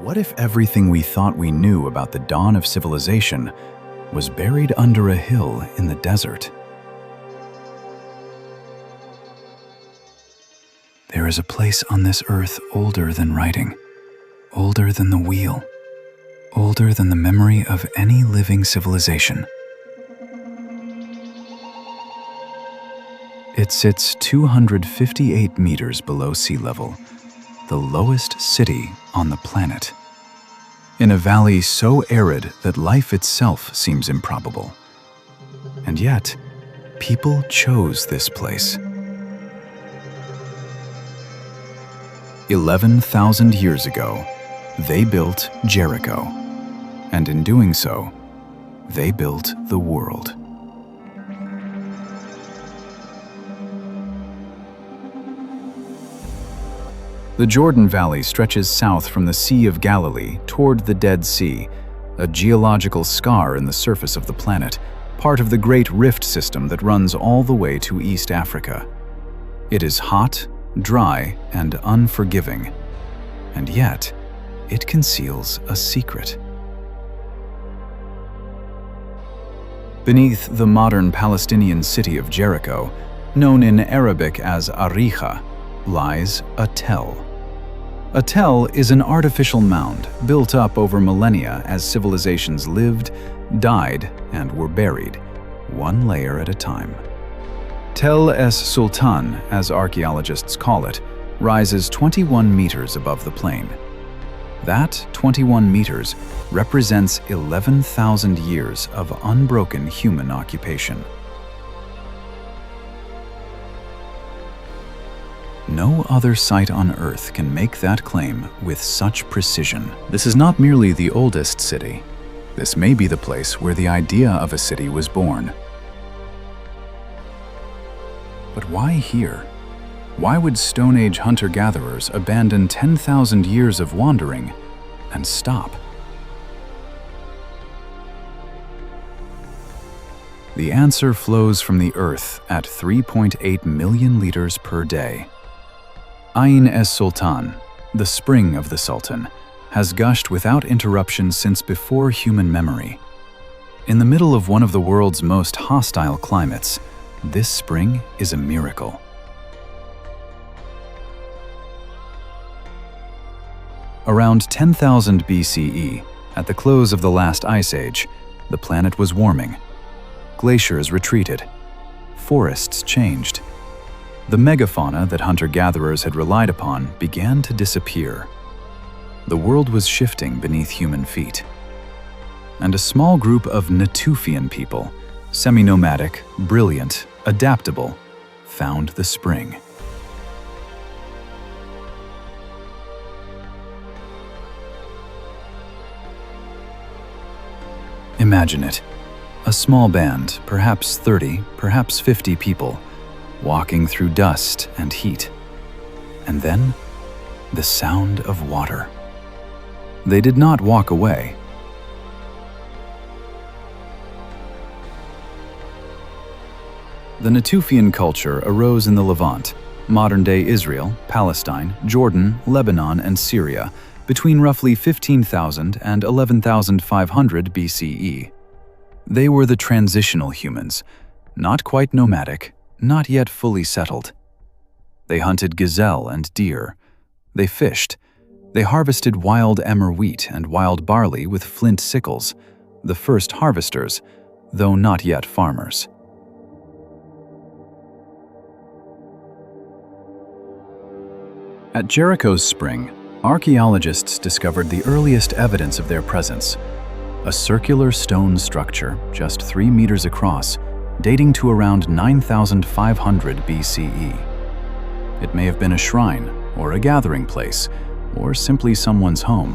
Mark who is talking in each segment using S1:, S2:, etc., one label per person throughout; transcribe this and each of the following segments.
S1: What if everything we thought we knew about the dawn of civilization was buried under a hill in the desert? There is a place on this earth older than writing, older than the wheel, older than the memory of any living civilization. It sits 258 meters below sea level, the lowest city on the planet, in a valley so arid that life itself seems improbable. And yet, people chose this place. 11,000 years ago, they built Jericho, and in doing so, they built the world. The Jordan Valley stretches south from the Sea of Galilee toward the Dead Sea, a geological scar in the surface of the planet, part of the Great Rift System that runs all the way to East Africa. It is hot, dry, and unforgiving, and yet it conceals a secret. Beneath the modern Palestinian city of Jericho, known in Arabic as Ariha, lies a tell. A tell is an artificial mound built up over millennia as civilizations lived, died, and were buried, one layer at a time. Tell es Sultan, as archaeologists call it, rises 21 meters above the plain. That 21 meters represents 11,000 years of unbroken human occupation. No other site on Earth can make that claim with such precision. This is not merely the oldest city. This may be the place where the idea of a city was born. But why here? Why would Stone Age hunter-gatherers abandon 10,000 years of wandering and stop? The answer flows from the Earth at 3.8 million liters per day. Ain es Sultan, the spring of the Sultan, has gushed without interruption since before human memory. In the middle of one of the world's most hostile climates, this spring is a miracle. Around 10,000 BCE, at the close of the last ice age, the planet was warming. Glaciers retreated. Forests changed. The megafauna that hunter-gatherers had relied upon began to disappear. The world was shifting beneath human feet. And a small group of Natufian people, semi-nomadic, brilliant, adaptable, found the spring. Imagine it. A small band, perhaps 30, perhaps 50 people, walking through dust and heat. And then, the sound of water. They did not walk away. The Natufian culture arose in the Levant, modern-day Israel, Palestine, Jordan, Lebanon, and Syria, between roughly 15,000 and 11,500 BCE. They were the transitional humans, not quite nomadic, not yet fully settled. They hunted gazelle and deer. They fished. They harvested wild emmer wheat and wild barley with flint sickles, the first harvesters, though not yet farmers. At Jericho's spring, archaeologists discovered the earliest evidence of their presence, a circular stone structure just 3 meters across, dating to around 9,500 BCE. It may have been a shrine, or a gathering place, or simply someone's home.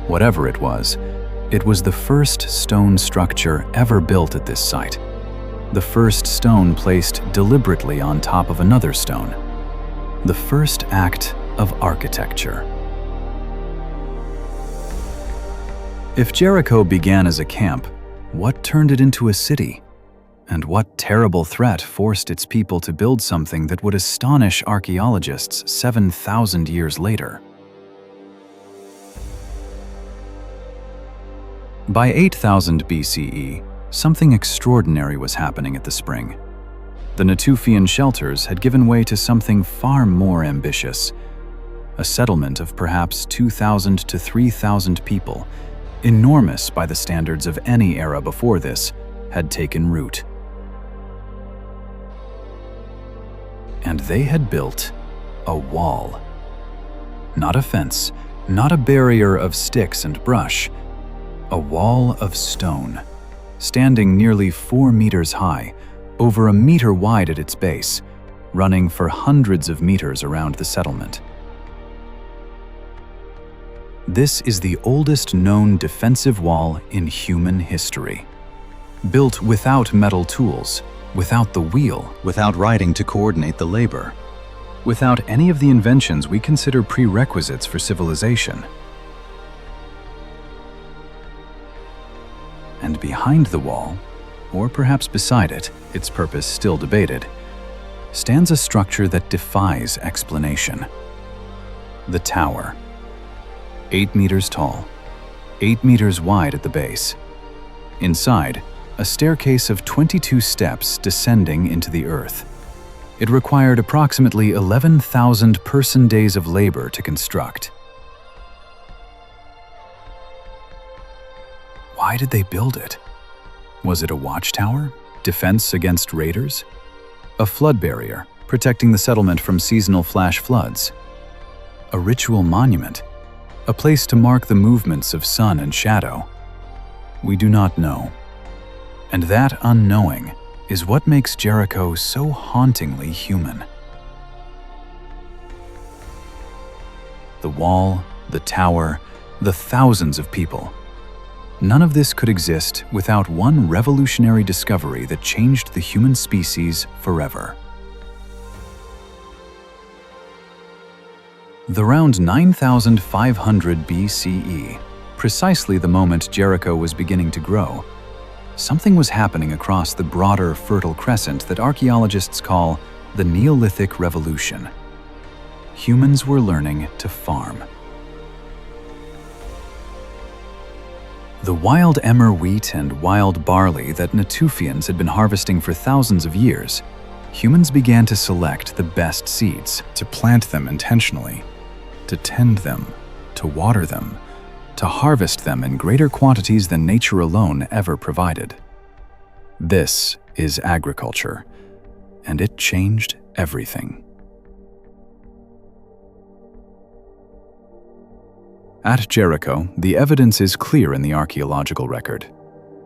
S1: Whatever it was the first stone structure ever built at this site. The first stone placed deliberately on top of another stone. The first act of architecture. If Jericho began as a camp, what turned it into a city? And what terrible threat forced its people to build something that would astonish archaeologists 7,000 years later? By 8000 BCE, something extraordinary was happening at the spring. The Natufian shelters had given way to something far more ambitious. A settlement of perhaps 2,000 to 3,000 people, enormous by the standards of any era before this, had taken root. And they had built a wall. Not a fence, not a barrier of sticks and brush, a wall of stone, standing nearly 4 meters high, over a meter wide at its base, running for hundreds of meters around the settlement. This is the oldest known defensive wall in human history. Built without metal tools, without the wheel, without riding to coordinate the labor, without any of the inventions we consider prerequisites for civilization. And behind the wall, or perhaps beside it, its purpose still debated, stands a structure that defies explanation. The tower. 8 meters tall, 8 meters wide at the base. Inside, a staircase of 22 steps descending into the earth. It required approximately 11,000 person-days of labor to construct. Why did they build it? Was it a watchtower? Defense against raiders? A flood barrier, protecting the settlement from seasonal flash floods? A ritual monument? A place to mark the movements of sun and shadow? We do not know. And that unknowing is what makes Jericho so hauntingly human. The wall, the tower, the thousands of people. None of this could exist without one revolutionary discovery that changed the human species forever. The round 9,500 BCE, precisely the moment Jericho was beginning to grow, something was happening across the broader Fertile Crescent that archaeologists call the Neolithic Revolution. Humans were learning to farm. The wild emmer wheat and wild barley that Natufians had been harvesting for thousands of years, humans began to select the best seeds, to plant them intentionally, to tend them, to water them, to harvest them in greater quantities than nature alone ever provided. This is agriculture, and it changed everything. At Jericho, the evidence is clear in the archaeological record.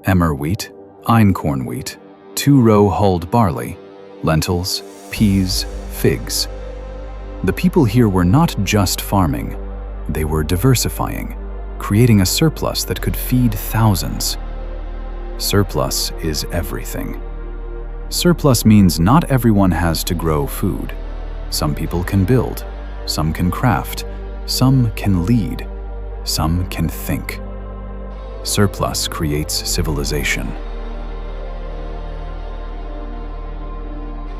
S1: Emmer wheat, einkorn wheat, 2-row hulled barley, lentils, peas, figs. The people here were not just farming, they were diversifying, creating a surplus that could feed thousands. Surplus is everything. Surplus means not everyone has to grow food. Some people can build, some can craft, some can lead, some can think. Surplus creates civilization.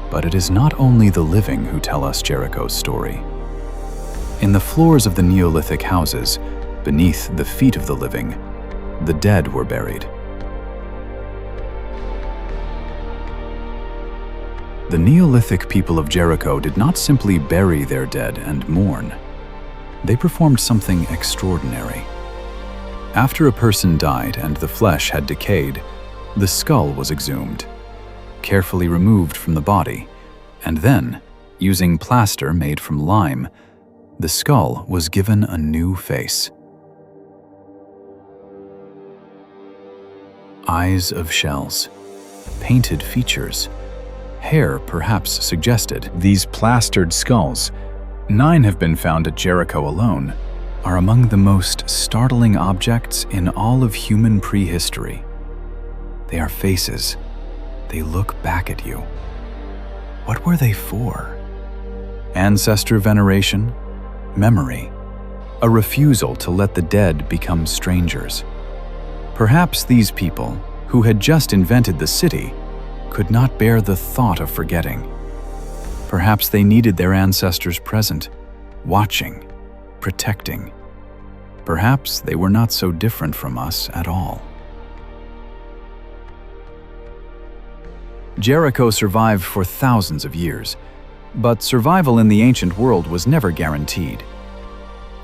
S1: But it is not only the living who tell us Jericho's story. In the floors of the Neolithic houses, beneath the feet of the living, the dead were buried. The Neolithic people of Jericho did not simply bury their dead and mourn. They performed something extraordinary. After a person died and the flesh had decayed, the skull was exhumed, carefully removed from the body, and then, using plaster made from lime, the skull was given a new face. Eyes of shells, painted features, hair perhaps suggested. These plastered skulls, 9 have been found at Jericho alone, are among the most startling objects in all of human prehistory. They are faces. They look back at you. What were they for? Ancestor veneration? Memory? A refusal to let the dead become strangers? Perhaps these people, who had just invented the city, could not bear the thought of forgetting. Perhaps they needed their ancestors present, watching, protecting. Perhaps they were not so different from us at all. Jericho survived for thousands of years, but survival in the ancient world was never guaranteed.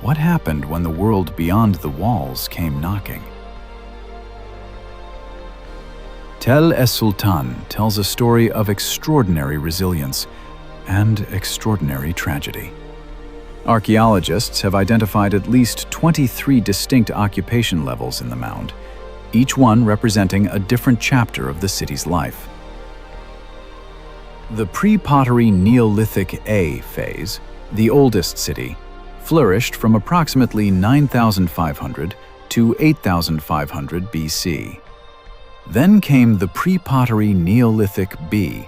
S1: What happened when the world beyond the walls came knocking? Tel es-Sultan tells a story of extraordinary resilience and extraordinary tragedy. Archaeologists have identified at least 23 distinct occupation levels in the mound, each one representing a different chapter of the city's life. The pre-pottery Neolithic A phase, the oldest city, flourished from approximately 9,500 to 8,500 BC. Then came the pre-pottery Neolithic B,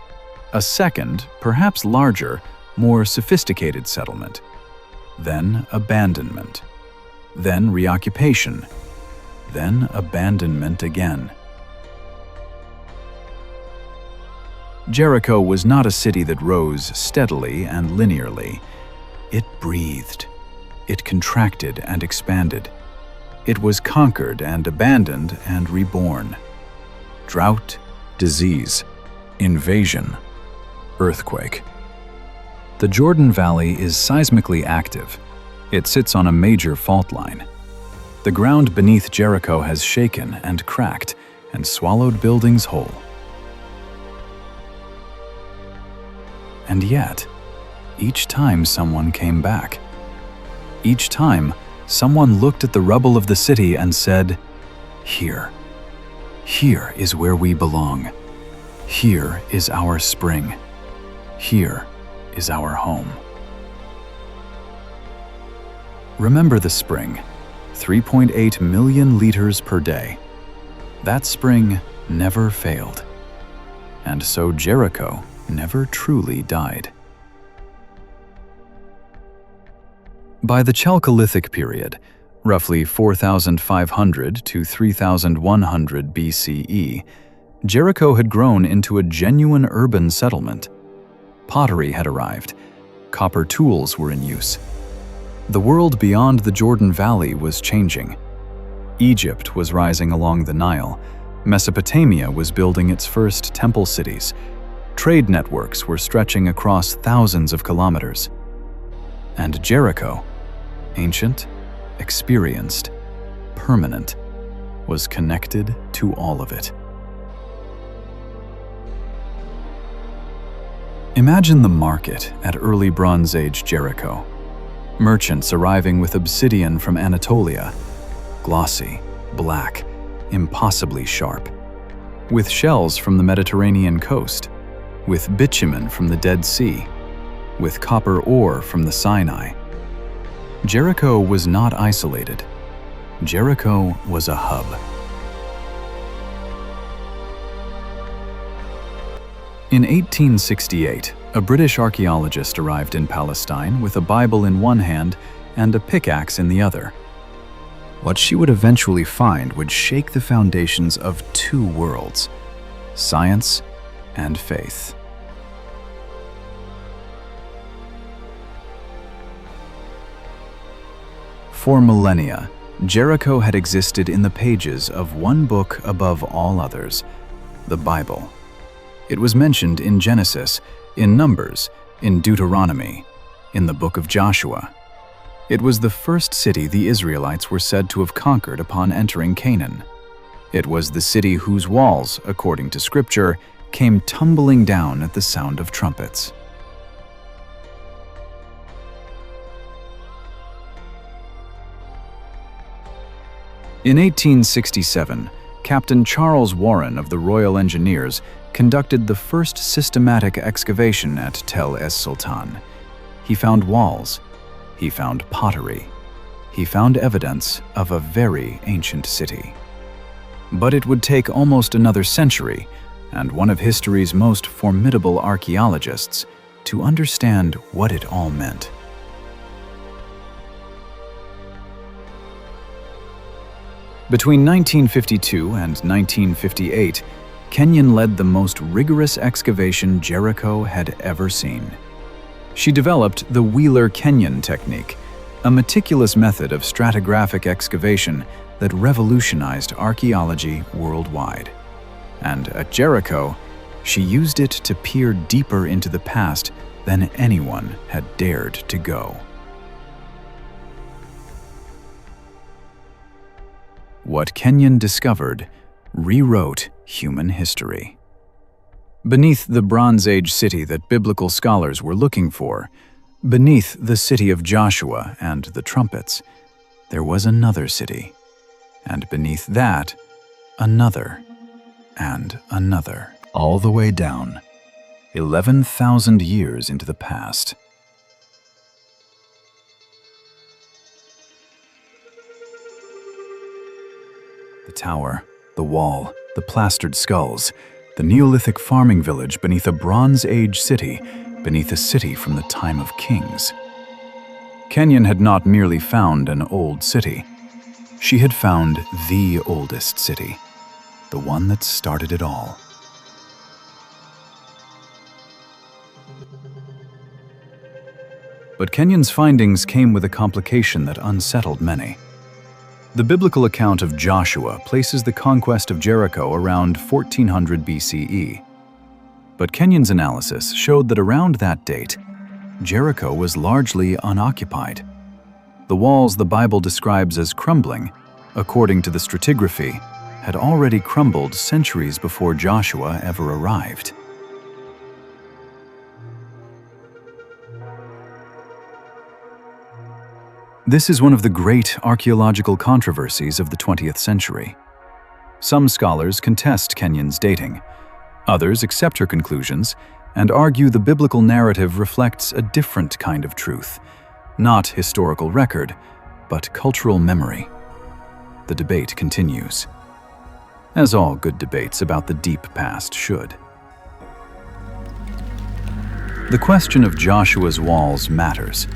S1: a second, perhaps larger, more sophisticated settlement. Then abandonment. Then reoccupation. Then abandonment again. Jericho was not a city that rose steadily and linearly. It breathed. It contracted and expanded. It was conquered and abandoned and reborn. Drought, disease, invasion, earthquake. The Jordan Valley is seismically active. It sits on a major fault line. The ground beneath Jericho has shaken and cracked and swallowed buildings whole. And yet, each time someone came back. Each time, someone looked at the rubble of the city and said, "Here. Here is where we belong. Here is our spring. Here is our home." Remember the spring, 3.8 million liters per day. That spring never failed. And so Jericho never truly died. By the Chalcolithic period, roughly 4,500 to 3,100 BCE, Jericho had grown into a genuine urban settlement. Pottery had arrived. Copper tools were in use. The world beyond the Jordan Valley was changing. Egypt was rising along the Nile. Mesopotamia was building its first temple cities. Trade networks were stretching across thousands of kilometers. And Jericho, ancient, experienced, permanent, was connected to all of it. Imagine the market at early Bronze Age Jericho. Merchants arriving with obsidian from Anatolia, glossy, black, impossibly sharp, with shells from the Mediterranean coast, with bitumen from the Dead Sea, with copper ore from the Sinai. Jericho was not isolated. Jericho was a hub. In 1868, a British archaeologist arrived in Palestine with a Bible in one hand and a pickaxe in the other. What she would eventually find would shake the foundations of two worlds, science and faith. For millennia, Jericho had existed in the pages of one book above all others, the Bible. It was mentioned in Genesis, in Numbers, in Deuteronomy, in the book of Joshua. It was the first city the Israelites were said to have conquered upon entering Canaan. It was the city whose walls, according to Scripture, came tumbling down at the sound of trumpets. In 1867, Captain Charles Warren of the Royal Engineers conducted the first systematic excavation at Tel es-Sultan. He found walls. He found pottery. He found evidence of a very ancient city. But it would take almost another century, and one of history's most formidable archaeologists, to understand what it all meant. Between 1952 and 1958, Kenyon led the most rigorous excavation Jericho had ever seen. She developed the Wheeler-Kenyon technique, a meticulous method of stratigraphic excavation that revolutionized archaeology worldwide. And at Jericho, she used it to peer deeper into the past than anyone had dared to go. What Kenyon discovered rewrote human history. Beneath the Bronze Age city that biblical scholars were looking for, beneath the city of Joshua and the trumpets, there was another city, and beneath that, another, and another, all the way down, 11,000 years into the past. The tower, the wall, the plastered skulls, the Neolithic farming village beneath a Bronze Age city, beneath a city from the time of kings. Kenyon had not merely found an old city. She had found the oldest city, the one that started it all. But Kenyon's findings came with a complication that unsettled many. The biblical account of Joshua places the conquest of Jericho around 1400 BCE. But Kenyon's analysis showed that around that date, Jericho was largely unoccupied. The walls the Bible describes as crumbling, according to the stratigraphy, had already crumbled centuries before Joshua ever arrived. This is one of the great archaeological controversies of the 20th century. Some scholars contest Kenyon's dating. Others accept her conclusions and argue the biblical narrative reflects a different kind of truth, not historical record, but cultural memory. The debate continues, as all good debates about the deep past should. The question of Joshua's walls matters.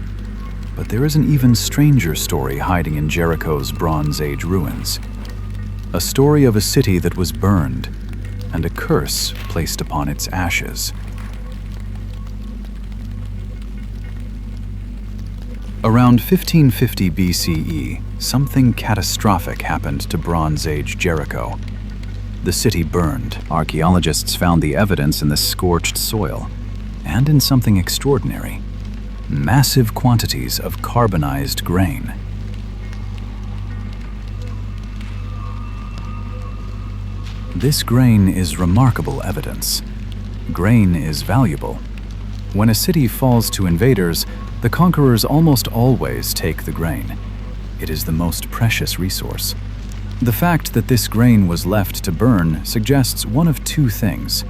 S1: But there is an even stranger story hiding in Jericho's Bronze Age ruins. A story of a city that was burned and a curse placed upon its ashes. Around 1550 BCE, something catastrophic happened to Bronze Age Jericho. The city burned. Archaeologists found the evidence in the scorched soil and in something extraordinary. Massive quantities of carbonized grain. This grain is remarkable evidence. Grain is valuable. When a city falls to invaders, the conquerors almost always take the grain. It is the most precious resource. The fact that this grain was left to burn suggests one of two things.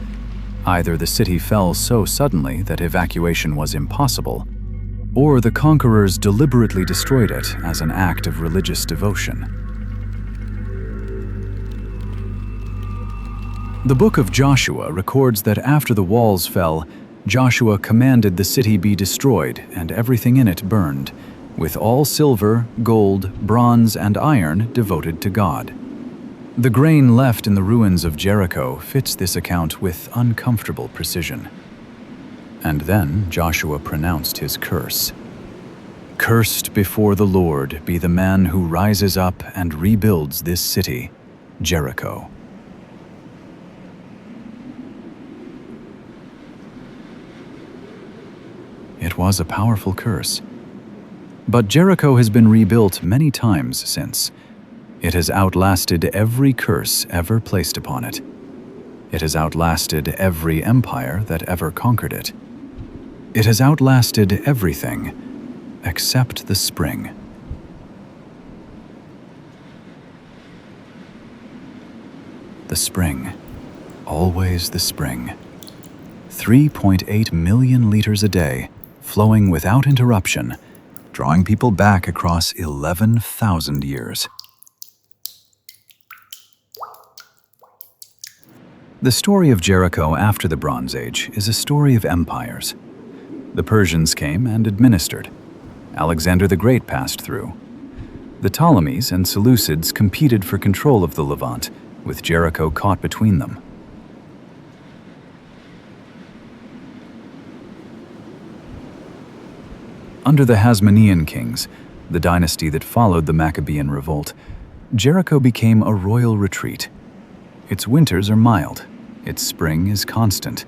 S1: Either the city fell so suddenly that evacuation was impossible, or the conquerors deliberately destroyed it as an act of religious devotion. The book of Joshua records that after the walls fell, Joshua commanded the city be destroyed and everything in it burned, with all silver, gold, bronze, and iron devoted to God. The grain left in the ruins of Jericho fits this account with uncomfortable precision. And then Joshua pronounced his curse. "Cursed before the Lord be the man who rises up and rebuilds this city, Jericho." It was a powerful curse. But Jericho has been rebuilt many times since. It has outlasted every curse ever placed upon it. It has outlasted every empire that ever conquered it. It has outlasted everything except the spring. The spring. Always the spring. 3.8 million liters a day, flowing without interruption, drawing people back across 11,000 years. The story of Jericho after the Bronze Age is a story of empires. The Persians came and administered. Alexander the Great passed through. The Ptolemies and Seleucids competed for control of the Levant, with Jericho caught between them. Under the Hasmonean kings, the dynasty that followed the Maccabean revolt, Jericho became a royal retreat. Its winters are mild, its spring is constant.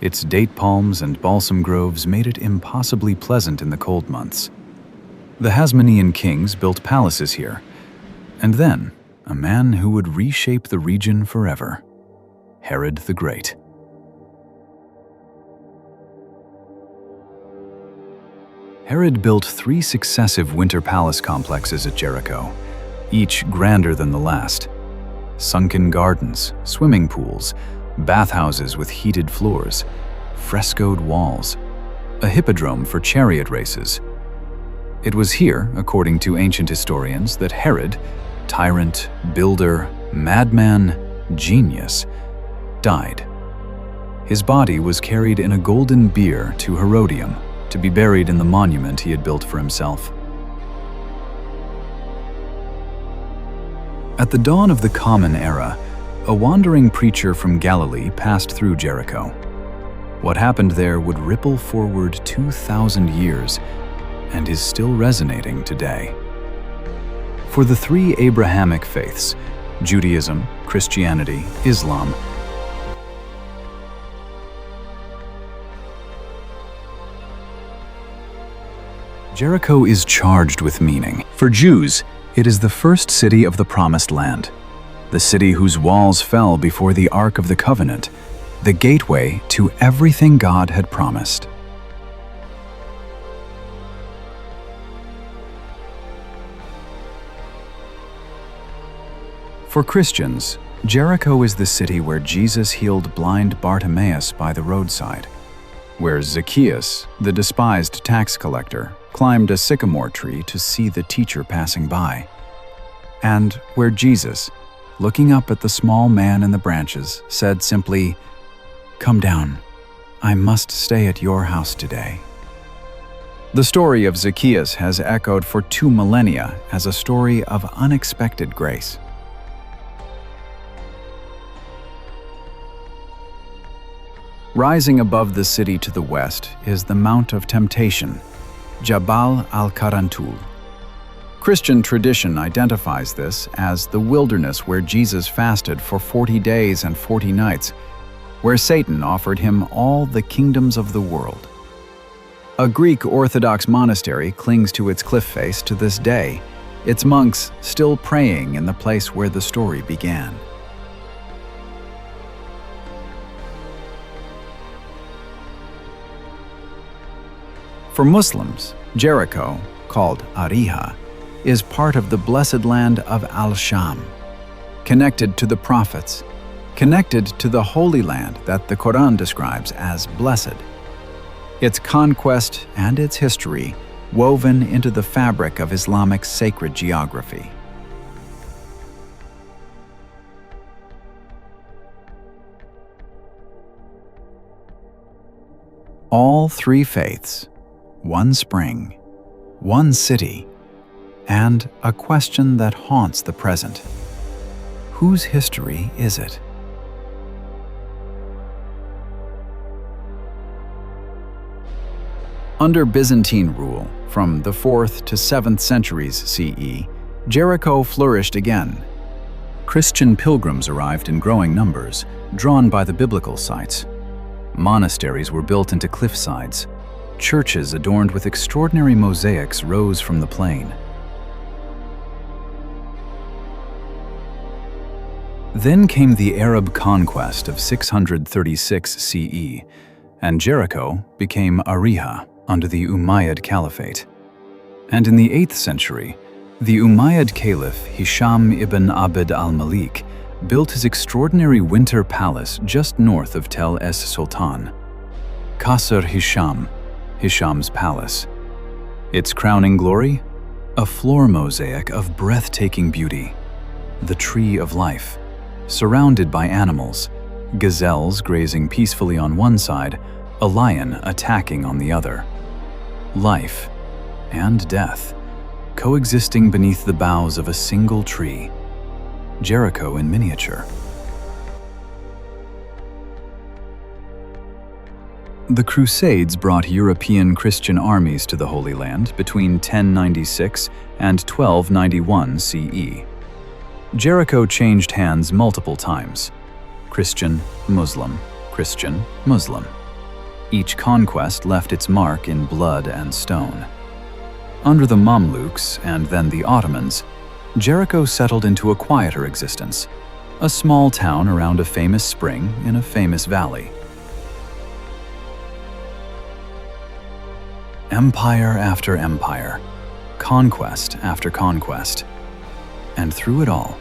S1: Its date palms and balsam groves made it impossibly pleasant in the cold months. The Hasmonean kings built palaces here, and then a man who would reshape the region forever, Herod the Great. Herod built 3 successive winter palace complexes at Jericho, each grander than the last. Sunken gardens, swimming pools, bathhouses with heated floors, frescoed walls, a hippodrome for chariot races. It was here, according to ancient historians, that Herod, tyrant, builder, madman, genius, died. His body was carried in a golden bier to Herodium to be buried in the monument he had built for himself. At the dawn of the Common Era, a wandering preacher from Galilee passed through Jericho. What happened there would ripple forward 2,000 years and is still resonating today. For the 3 Abrahamic faiths, Judaism, Christianity, Islam, Jericho is charged with meaning. For Jews, it is the first city of the Promised Land, the city whose walls fell before the Ark of the Covenant, the gateway to everything God had promised. For Christians, Jericho is the city where Jesus healed blind Bartimaeus by the roadside, where Zacchaeus, the despised tax collector, climbed a sycamore tree to see the teacher passing by, and where Jesus, looking up at the small man in the branches, said simply, "Come down, I must stay at your house today." The story of Zacchaeus has echoed for 2 millennia as a story of unexpected grace. Rising above the city to the west is the Mount of Temptation, Jabal al-Karantul. Christian tradition identifies this as the wilderness where Jesus fasted for 40 days and 40 nights, where Satan offered him all the kingdoms of the world. A Greek Orthodox monastery clings to its cliff face to this day, its monks still praying in the place where the story began. For Muslims, Jericho, called Ariha, is part of the blessed land of Al-Sham, connected to the prophets, connected to the Holy Land that the Quran describes as blessed. Its conquest and its history woven into the fabric of Islamic sacred geography. All 3 faiths, one spring, one city, and a question that haunts the present. Whose history is it? Under Byzantine rule, from the 4th to 7th centuries CE, Jericho flourished again. Christian pilgrims arrived in growing numbers, drawn by the biblical sites. Monasteries were built into cliff sides. Churches adorned with extraordinary mosaics rose from the plain. Then came the Arab conquest of 636 CE, and Jericho became Ariha under the Umayyad Caliphate. And in the 8th century, the Umayyad Caliph Hisham ibn Abd al-Malik built his extraordinary winter palace just north of Tel es Sultan, Qasr Hisham, Hisham's palace. Its crowning glory? A floor mosaic of breathtaking beauty, the Tree of Life, surrounded by animals, gazelles grazing peacefully on one side, a lion attacking on the other. Life and death coexisting beneath the boughs of a single tree. Jericho in miniature. The Crusades brought European Christian armies to the Holy Land between 1096 and 1291 CE. Jericho changed hands multiple times: Christian, Muslim, Christian, Muslim. Each conquest left its mark in blood and stone. Under the Mamluks and then the Ottomans, Jericho settled into a quieter existence, a small town around a famous spring in a famous valley. Empire after empire, conquest after conquest. And through it all,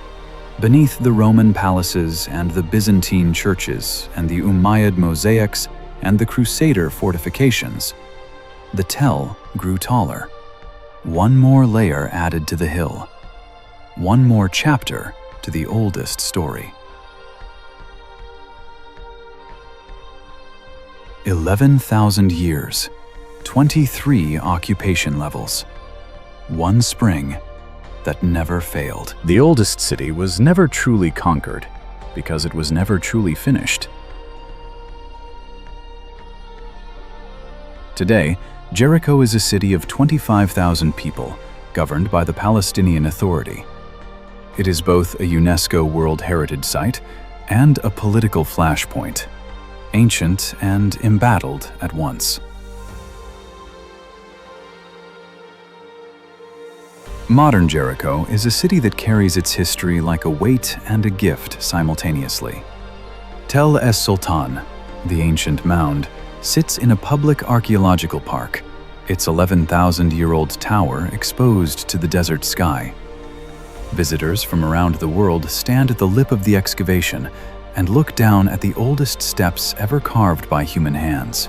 S1: beneath the Roman palaces and the Byzantine churches and the Umayyad mosaics and the Crusader fortifications, the tell grew taller. One more layer added to the hill. One more chapter to the oldest story. 11,000 years, 23 occupation levels, one spring that never failed.
S2: The oldest city was never truly conquered because it was never truly finished. Today, Jericho is a city of 25,000 people, governed by the Palestinian Authority. It is both a UNESCO World Heritage Site and a political flashpoint, ancient and embattled at once. Modern Jericho is a city that carries its history like a weight and a gift simultaneously. Tel es-Sultan, the ancient mound, sits in a public archaeological park, its 11,000-year-old tower exposed to the desert sky. Visitors from around the world stand at the lip of the excavation and look down at the oldest steps ever carved by human hands.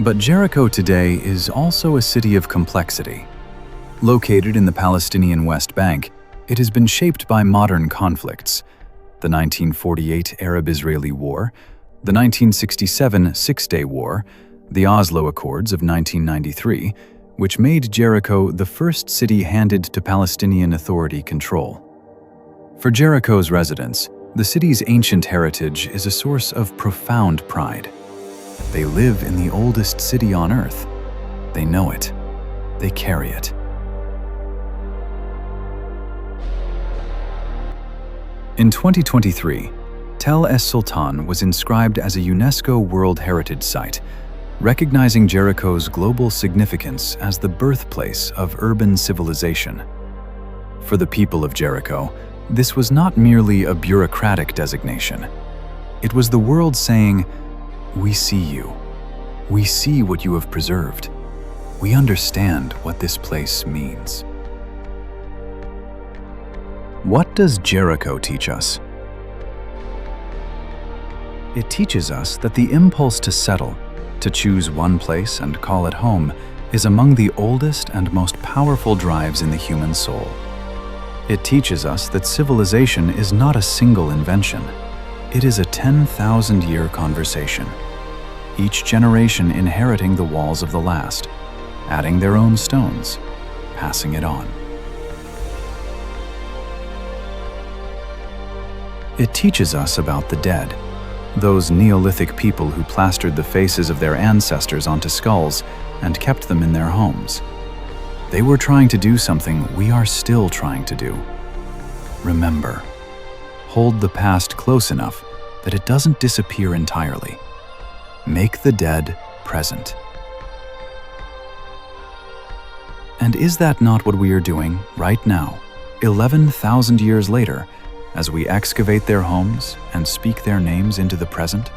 S2: But Jericho today is also a city of complexity. Located in the Palestinian West Bank, it has been shaped by modern conflicts: the 1948 Arab-Israeli War, the 1967 Six-Day War, the Oslo Accords of 1993, which made Jericho the first city handed to Palestinian Authority control. For Jericho's residents, the city's ancient heritage is a source of profound pride. They live in the oldest city on earth. They know it. They carry it. In 2023, Tel es-Sultan was inscribed as a UNESCO World Heritage Site, recognizing Jericho's global significance as the birthplace of urban civilization. For the people of Jericho, this was not merely a bureaucratic designation. It was the world saying, "We see you. We see what you have preserved. We understand what this place means." What does Jericho teach us? It teaches us that the impulse to settle, to choose one place and call it home, is among the oldest and most powerful drives in the human soul. It teaches us that civilization is not a single invention. It is a 10,000-year conversation, each generation inheriting the walls of the last, adding their own stones, passing it on. It teaches us about the dead, those Neolithic people who plastered the faces of their ancestors onto skulls and kept them in their homes. They were trying to do something we are still trying to do. Remember. Hold the past close enough that it doesn't disappear entirely. Make the dead present. And is that not what we are doing right now, 11,000 years later, as we excavate their homes and speak their names into the present?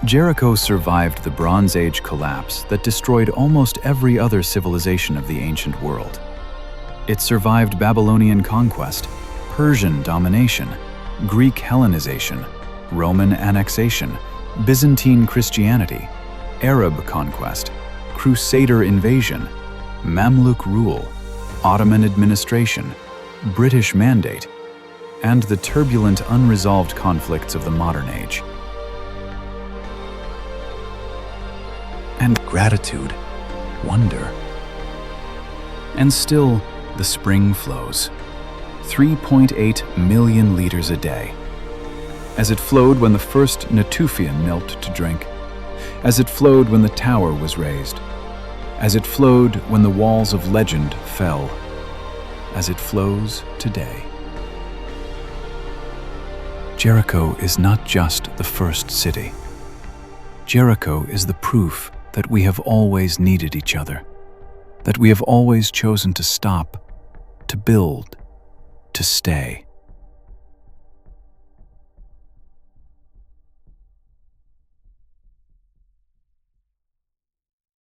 S2: Jericho survived the Bronze Age collapse that destroyed almost every other civilization of the ancient world. It survived Babylonian conquest, Persian domination, Greek Hellenization, Roman annexation, Byzantine Christianity, Arab conquest, Crusader invasion, Mamluk rule, Ottoman administration, British mandate, and the turbulent, unresolved conflicts of the modern age. And gratitude, wonder. And still, the spring flows. 3.8 million liters a day. As it flowed when the first Natufian knelt to drink, as it flowed when the tower was raised, as it flowed when the walls of legend fell, as it flows today. Jericho is not just the first city. Jericho is the proof that we have always needed each other, that we have always chosen to stop, to build, to stay.